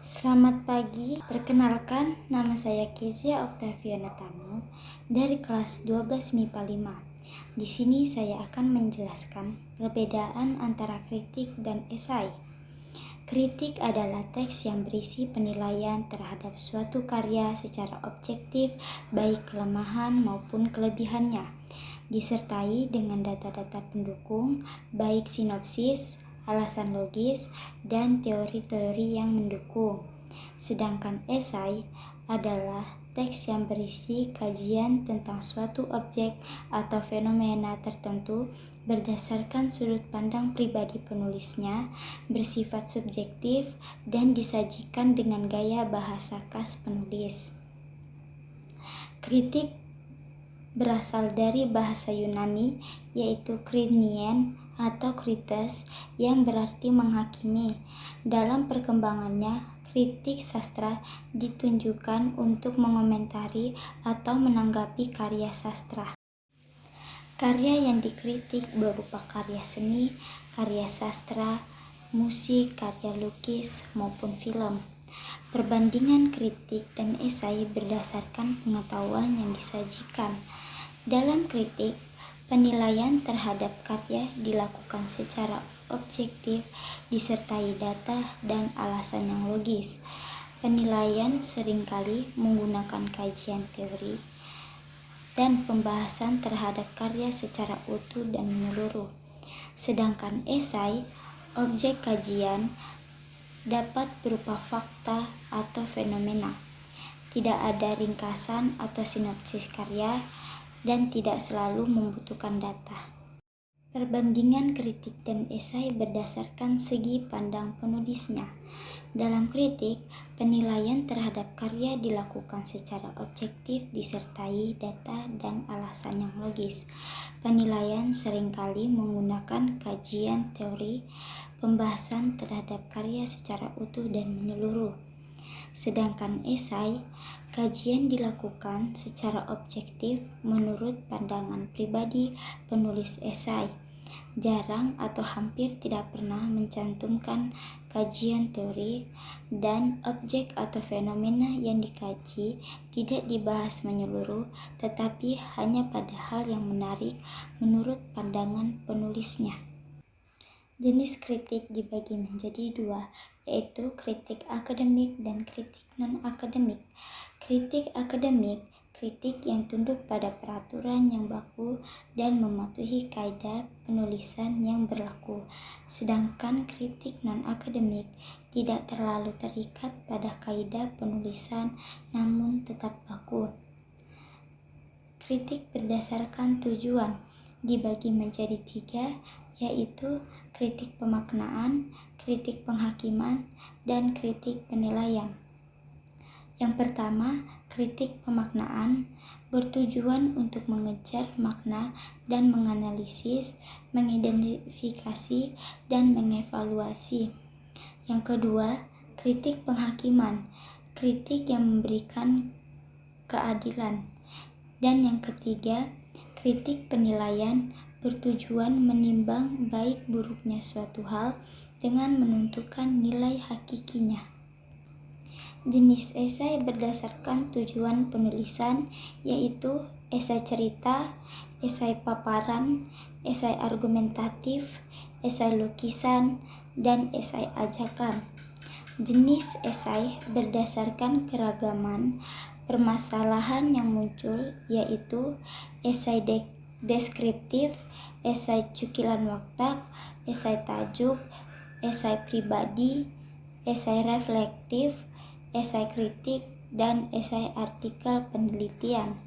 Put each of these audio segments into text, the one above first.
Selamat pagi, perkenalkan nama saya Kezia Oktaviana Tamu dari kelas 12 MIPA 5. Di sini saya akan menjelaskan perbedaan antara kritik dan esai. Kritik adalah teks yang berisi penilaian terhadap suatu karya secara objektif, baik kelemahan maupun kelebihannya, disertai dengan data-data pendukung, baik sinopsis, alasan logis, dan teori-teori yang mendukung. Sedangkan esai adalah teks yang berisi kajian tentang suatu objek atau fenomena tertentu berdasarkan sudut pandang pribadi penulisnya, bersifat subjektif, dan disajikan dengan gaya bahasa khas penulis. Kritik berasal dari bahasa Yunani, yaitu krinien atau krites, yang berarti menghakimi. Dalam perkembangannya, kritik sastra ditunjukkan untuk mengomentari atau menanggapi karya sastra. Karya yang dikritik berupa karya seni, karya sastra, musik, karya lukis, maupun film. Perbandingan kritik dan esai berdasarkan pengetahuan yang disajikan. Dalam kritik, penilaian terhadap karya dilakukan secara objektif, disertai data dan alasan yang logis. Penilaian seringkali menggunakan kajian teori dan pembahasan terhadap karya secara utuh dan menyeluruh. Sedangkan esai, objek kajian dapat berupa fakta atau fenomena. Tidak ada ringkasan atau sinopsis karya dan tidak selalu membutuhkan data. Perbandingan kritik dan esai berdasarkan segi pandang penulisnya. Dalam kritik, penilaian terhadap karya dilakukan secara objektif disertai data dan alasan yang logis. Penilaian seringkali menggunakan kajian teori, pembahasan terhadap karya secara utuh dan menyeluruh. Sedangkan esai, kajian dilakukan secara objektif menurut pandangan pribadi penulis esai. Jarang atau hampir tidak pernah mencantumkan kajian teori, dan objek atau fenomena yang dikaji tidak dibahas menyeluruh, tetapi hanya pada hal yang menarik menurut pandangan penulisnya. Jenis kritik dibagi menjadi dua, yaitu kritik akademik dan kritik non-akademik. Kritik akademik, kritik yang tunduk pada peraturan yang baku dan mematuhi kaidah penulisan yang berlaku. Sedangkan kritik non-akademik tidak terlalu terikat pada kaidah penulisan namun tetap baku. Kritik berdasarkan tujuan dibagi menjadi tiga, yaitu kritik pemaknaan, kritik penghakiman, dan kritik penilaian. Yang pertama, kritik pemaknaan bertujuan untuk mengejar makna dan menganalisis, mengidentifikasi, dan mengevaluasi. Yang kedua, kritik penghakiman, kritik yang memberikan keadilan. Dan yang ketiga, kritik penilaian bertujuan menimbang baik buruknya suatu hal dengan menentukan nilai hakikinya. Jenis esai berdasarkan tujuan penulisan, yaitu esai cerita, esai paparan, esai argumentatif, esai lukisan, dan esai ajakan. Jenis esai berdasarkan keragaman permasalahan yang muncul, yaitu esai deskriptif, esai cukilan waktak, esai tajuk, esai pribadi, esai reflektif, esai kritik, dan esai artikel penelitian.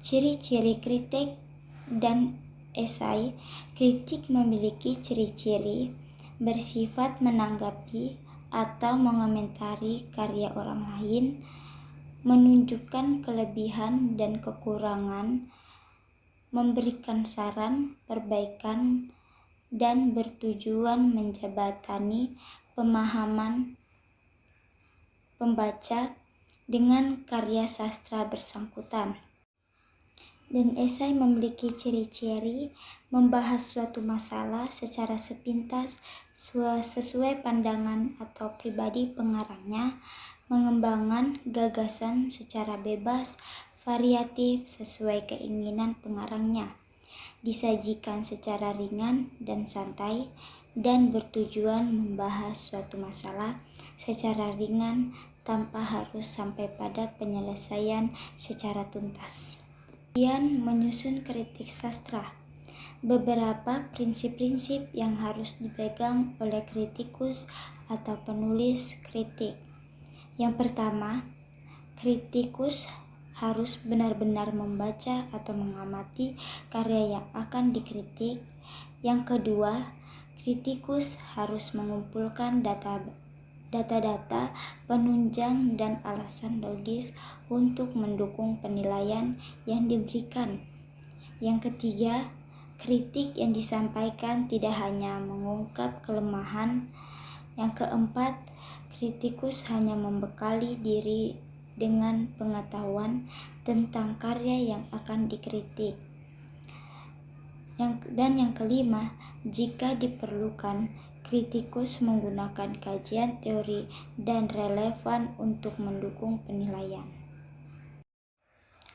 Ciri-ciri kritik dan esai. Kritik memiliki ciri-ciri bersifat menanggapi atau mengomentari karya orang lain, menunjukkan kelebihan dan kekurangan, memberikan saran, perbaikan, dan bertujuan menjembatani pemahaman pembaca dengan karya sastra bersangkutan. dan esai memiliki ciri-ciri membahas suatu masalah secara sepintas sesuai pandangan atau pribadi pengarangnya, mengembangkan gagasan secara bebas, variatif sesuai keinginan pengarangnya, disajikan secara ringan dan santai, dan bertujuan membahas suatu masalah secara ringan tanpa harus sampai pada penyelesaian secara tuntas. Kemudian menyusun kritik sastra. Beberapa prinsip-prinsip yang harus dipegang oleh kritikus atau penulis kritik. Yang pertama, kritikus harus benar-benar membaca atau mengamati karya yang akan dikritik. Yang kedua, kritikus harus mengumpulkan data-data penunjang dan alasan logis untuk mendukung penilaian yang diberikan. Yang ketiga, kritik yang disampaikan tidak hanya mengungkap kelemahan. Yang keempat, kritikus hanya membekali diri dengan pengetahuan tentang karya yang akan dikritik. Dan yang kelima, jika diperlukan, kritikus menggunakan kajian teori dan relevan untuk mendukung penilaian.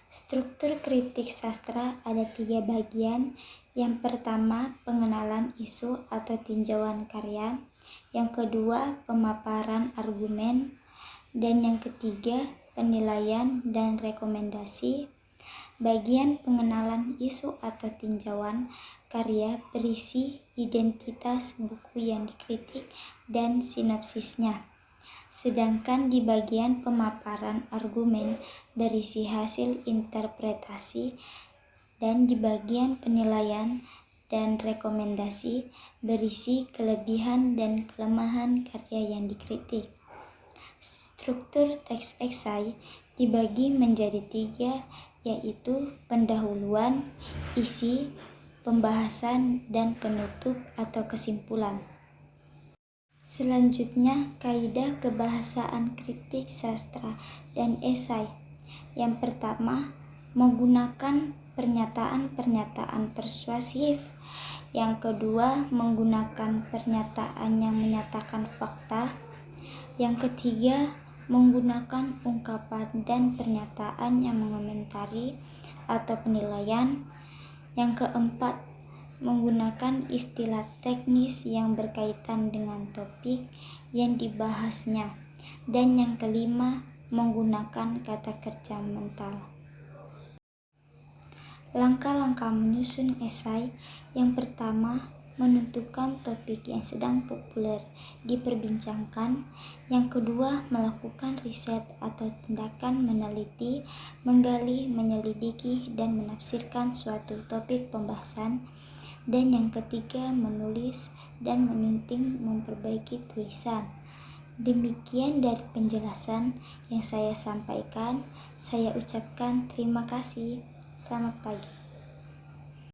Struktur kritik sastra ada 3 bagian. Yang pertama, pengenalan isu atau tinjauan karya. Yang kedua, pemaparan argumen. Dan yang ketiga, penilaian dan rekomendasi. Bagian pengenalan isu atau tinjauan karya berisi identitas buku yang dikritik dan sinopsisnya. Sedangkan di bagian pemaparan argumen berisi hasil interpretasi, dan di bagian penilaian dan rekomendasi berisi kelebihan dan kelemahan karya yang dikritik. Struktur teks esai dibagi menjadi 3, yaitu pendahuluan, isi, pembahasan, dan penutup atau kesimpulan. Selanjutnya, kaidah kebahasaan kritik sastra dan esai. Yang pertama, menggunakan pernyataan-pernyataan persuasif. Yang kedua, menggunakan pernyataan yang menyatakan fakta. Yang ketiga, menggunakan ungkapan dan pernyataan yang mengomentari atau penilaian. Yang keempat, menggunakan istilah teknis yang berkaitan dengan topik yang dibahasnya. Dan yang kelima, menggunakan kata kerja mental. Langkah-langkah menyusun esai. Yang pertama, menentukan topik yang sedang populer diperbincangkan. Yang kedua, melakukan riset atau tindakan meneliti, menggali, menyelidiki, dan menafsirkan suatu topik pembahasan. Dan yang ketiga, menulis dan menyunting memperbaiki tulisan. Demikian dari penjelasan yang saya sampaikan. Saya ucapkan terima kasih. Selamat pagi.